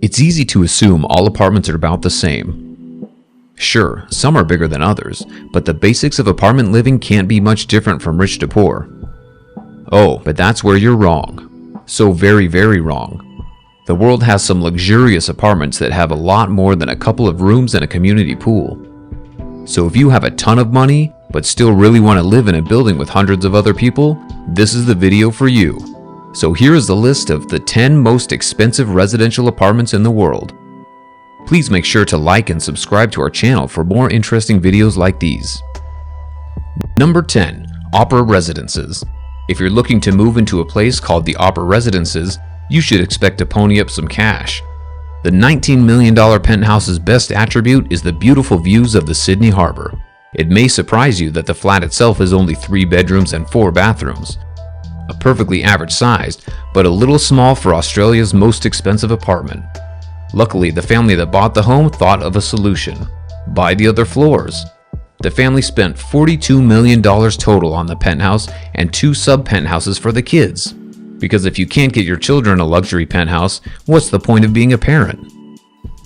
It's easy to assume all apartments are about the same. Sure, some are bigger than others, but the basics of apartment living can't be much different from rich to poor. Oh, but that's where you're wrong. So very, very wrong. The world has some luxurious apartments that have a lot more than a couple of rooms and a community pool. So if you have a ton of money, but still really want to live in a building with hundreds of other people, this is the video for you. So here is the list of the 10 most expensive residential apartments in the world. Please make sure to like and subscribe to our channel for more interesting videos like these. Number 10. Opera Residences. If you're looking to move into a place called the Opera Residences, you should expect to pony up some cash. The $19 million penthouse's best attribute is the beautiful views of the Sydney Harbor. It may surprise you that the flat itself is only 3 bedrooms and 4 bathrooms. A perfectly average sized, but a little small for Australia's most expensive apartment. Luckily, the family that bought the home thought of a solution. Buy the other floors. The family spent $42 million total on the penthouse and 2 sub-penthouses for the kids. Because if you can't get your children a luxury penthouse, what's the point of being a parent?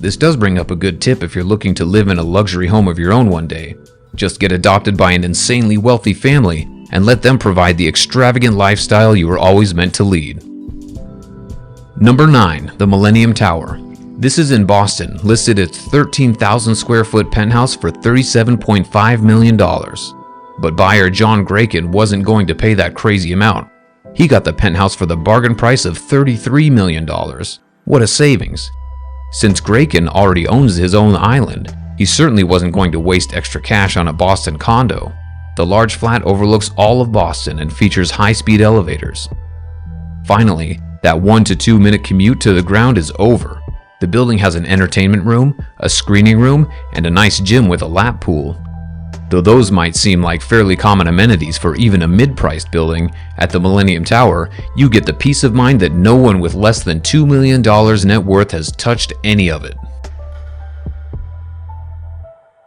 This does bring up a good tip if you're looking to live in a luxury home of your own one day. Just get adopted by an insanely wealthy family and let them provide the extravagant lifestyle you were always meant to lead. Number 9. The Millennium Tower. This is in Boston, listed its 13,000 square foot penthouse for $37.5 million. But buyer John Graken wasn't going to pay that crazy amount. He got the penthouse for the bargain price of $33 million. What a savings. Since Graken already owns his own island, he certainly wasn't going to waste extra cash on a Boston condo. The large flat overlooks all of Boston and features high-speed elevators. Finally, that 1 to 2 minute commute to the ground is over. The building has an entertainment room, a screening room, and a nice gym with a lap pool. Though those might seem like fairly common amenities for even a mid-priced building, at the Millennium Tower, you get the peace of mind that no one with less than $2 million net worth has touched any of it.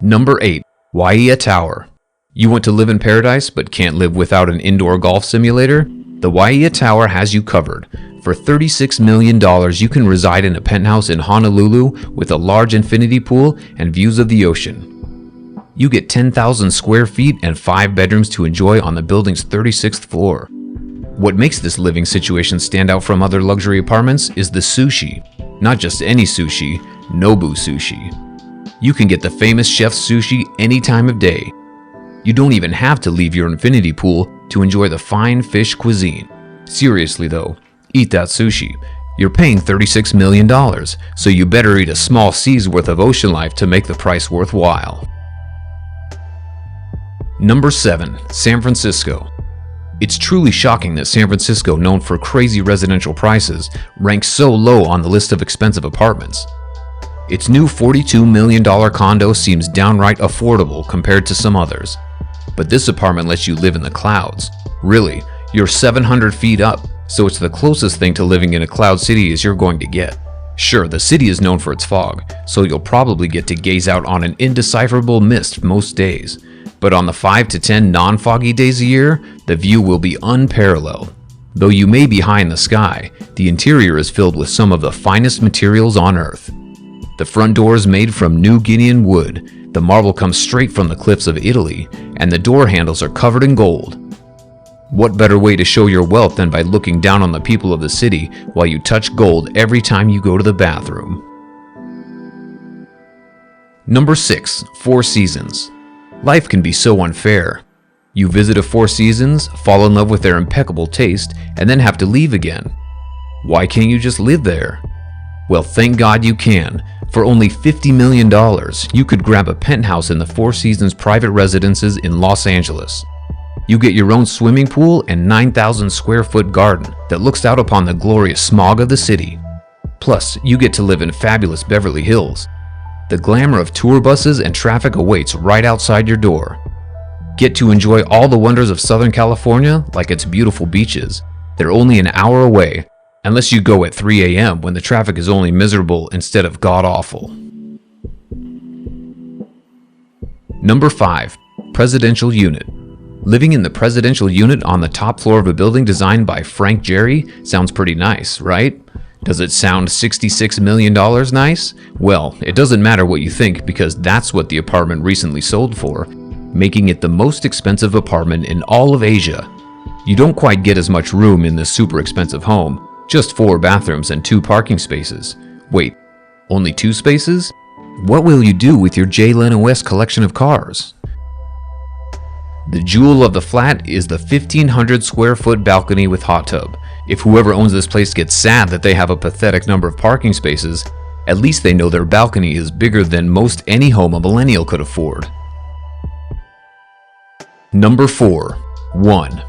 Number 8. Waiea Tower. You want to live in paradise but can't live without an indoor golf simulator? The Waiea Tower has you covered. For $36 million, you can reside in a penthouse in Honolulu with a large infinity pool and views of the ocean. You get 10,000 square feet and 5 bedrooms to enjoy on the building's 36th floor. What makes this living situation stand out from other luxury apartments is the sushi. Not just any sushi, Nobu sushi. You can get the famous chef's sushi any time of day. You don't even have to leave your infinity pool to enjoy the fine fish cuisine. Seriously though, eat that sushi. You're paying $36 million, so you better eat a small sea's worth of ocean life to make the price worthwhile. Number 7. San Francisco. It's truly shocking that San Francisco, known for crazy residential prices, ranks so low on the list of expensive apartments. Its new $42 million condo seems downright affordable compared to some others. But this apartment lets you live in the clouds. Really, you're 700 feet up, so it's the closest thing to living in a cloud city as you're going to get. Sure, the city is known for its fog, so you'll probably get to gaze out on an indecipherable mist most days. But on the 5 to 10 non-foggy days a year, the view will be unparalleled. Though you may be high in the sky, the interior is filled with some of the finest materials on Earth. The front door is made from New Guinean wood, the marble comes straight from the cliffs of Italy, and the door handles are covered in gold. What better way to show your wealth than by looking down on the people of the city while you touch gold every time you go to the bathroom? Number 6. Four Seasons. Life can be so unfair. You visit a Four Seasons, fall in love with their impeccable taste, and then have to leave again. Why can't you just live there? Well, thank God you can. For only $50 million, you could grab a penthouse in the Four Seasons private residences in Los Angeles. You get your own swimming pool and 9,000 square foot garden that looks out upon the glorious smog of the city. Plus, you get to live in fabulous Beverly Hills. The glamour of tour buses and traffic awaits right outside your door. Get to enjoy all the wonders of Southern California like its beautiful beaches. They're only an hour away, unless you go at 3 a.m. when the traffic is only miserable instead of god-awful. Number 5. Presidential Unit. Living in the presidential unit on the top floor of a building designed by Frank Gehry sounds pretty nice, right? Does it sound $66 million nice? Well, it doesn't matter what you think because that's what the apartment recently sold for, making it the most expensive apartment in all of Asia. You don't quite get as much room in this super expensive home, just 4 bathrooms and 2 parking spaces. Wait, only 2 spaces? What will you do with your Jay Leno West collection of cars? The jewel of the flat is the 1,500 square foot balcony with hot tub. If whoever owns this place gets sad that they have a pathetic number of parking spaces, at least they know their balcony is bigger than most any home a millennial could afford. Number 4. 1.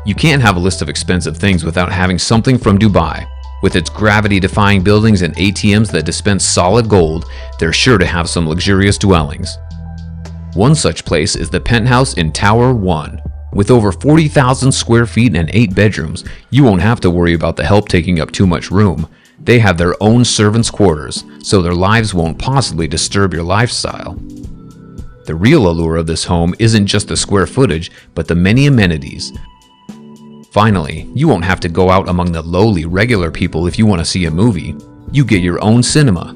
You can't have a list of expensive things without having something from Dubai. With its gravity-defying buildings and ATMs that dispense solid gold, they're sure to have some luxurious dwellings. One such place is the Penthouse in Tower 1. With over 40,000 square feet and 8 bedrooms, you won't have to worry about the help taking up too much room. They have their own servants' quarters, so their lives won't possibly disturb your lifestyle. The real allure of this home isn't just the square footage, but the many amenities. Finally, you won't have to go out among the lowly, regular people if you want to see a movie. You get your own cinema.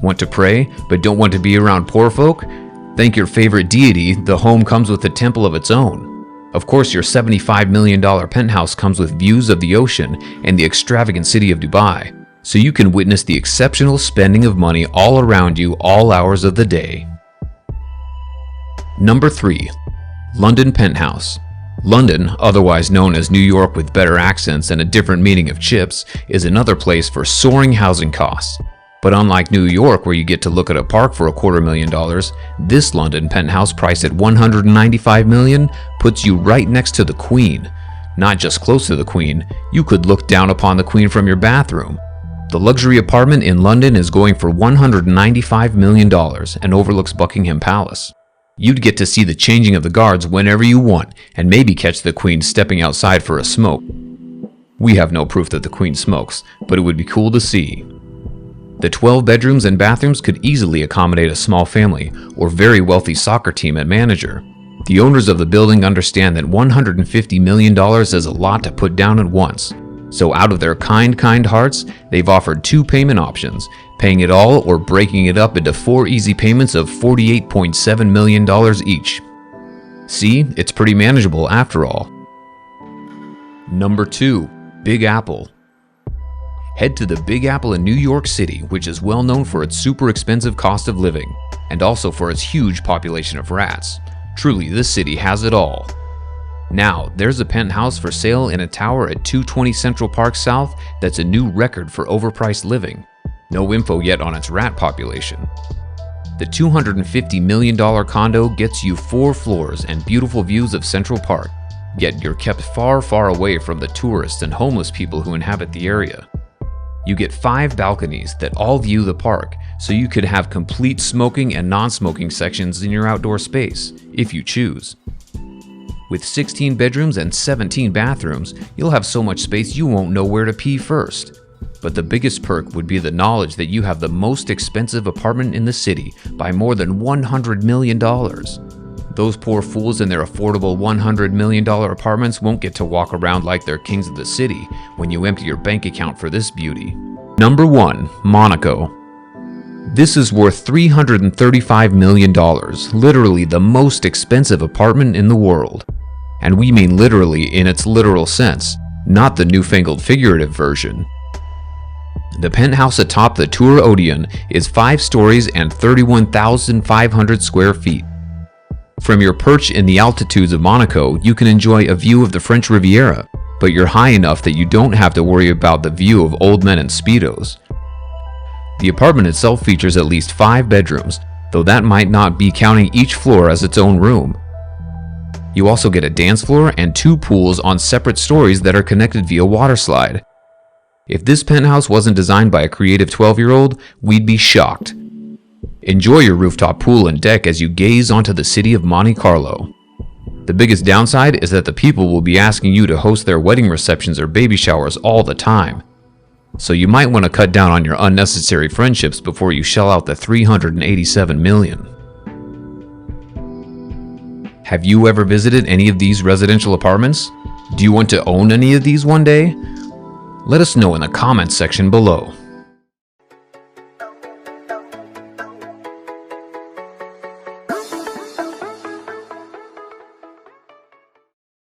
Want to pray, but don't want to be around poor folk? Thank your favorite deity, the home comes with a temple of its own. Of course, your $75 million penthouse comes with views of the ocean and the extravagant city of Dubai, so you can witness the exceptional spending of money all around you all hours of the day. Number 3. London Penthouse. London, otherwise known as New York with better accents and a different meaning of chips, is another place for soaring housing costs. But unlike New York, where you get to look at a park for $250,000, this London penthouse priced at $195 million puts you right next to the Queen. Not just close to the Queen, you could look down upon the Queen from your bathroom. The luxury apartment in London is going for $195 million and overlooks Buckingham Palace. You'd get to see the changing of the guards whenever you want, and maybe catch the Queen stepping outside for a smoke. We have no proof that the Queen smokes, but it would be cool to see. The 12 bedrooms and bathrooms could easily accommodate a small family or very wealthy soccer team and manager. The owners of the building understand that $150 million is a lot to put down at once. So out of their kind hearts, they've offered 2 payment options, paying it all or breaking it up into 4 easy payments of $48.7 million each. See, it's pretty manageable after all. Number 2. Big Apple. Head to the Big Apple in New York City, which is well known for its super expensive cost of living, and also for its huge population of rats. Truly, this city has it all. Now, there's a penthouse for sale in a tower at 220 Central Park South that's a new record for overpriced living. No info yet on its rat population. The $250 million condo gets you 4 floors and beautiful views of Central Park, yet you're kept far away from the tourists and homeless people who inhabit the area. You get 5 balconies that all view the park, so you could have complete smoking and non-smoking sections in your outdoor space, if you choose. With 16 bedrooms and 17 bathrooms, you'll have so much space you won't know where to pee first. But the biggest perk would be the knowledge that you have the most expensive apartment in the city by more than $100 million. Those poor fools in their affordable $100 million apartments won't get to walk around like they're kings of the city when you empty your bank account for this beauty. Number 1. Monaco. This is worth $335 million, literally the most expensive apartment in the world. And we mean literally in its literal sense, not the newfangled figurative version. The penthouse atop the Tour Odeon is 5 stories and 31,500 square feet. From your perch in the altitudes of Monaco, you can enjoy a view of the French Riviera, but you're high enough that you don't have to worry about the view of old men in Speedos. The apartment itself features at least 5 bedrooms, though that might not be counting each floor as its own room. You also get a dance floor and 2 pools on separate stories that are connected via water slide. If this penthouse wasn't designed by a creative 12-year-old, we'd be shocked. Enjoy your rooftop pool and deck as you gaze onto the city of Monte Carlo. The biggest downside is that the people will be asking you to host their wedding receptions or baby showers all the time. So you might want to cut down on your unnecessary friendships before you shell out the $387 million. Have you ever visited any of these residential apartments? Do you want to own any of these one day? Let us know in the comments section below.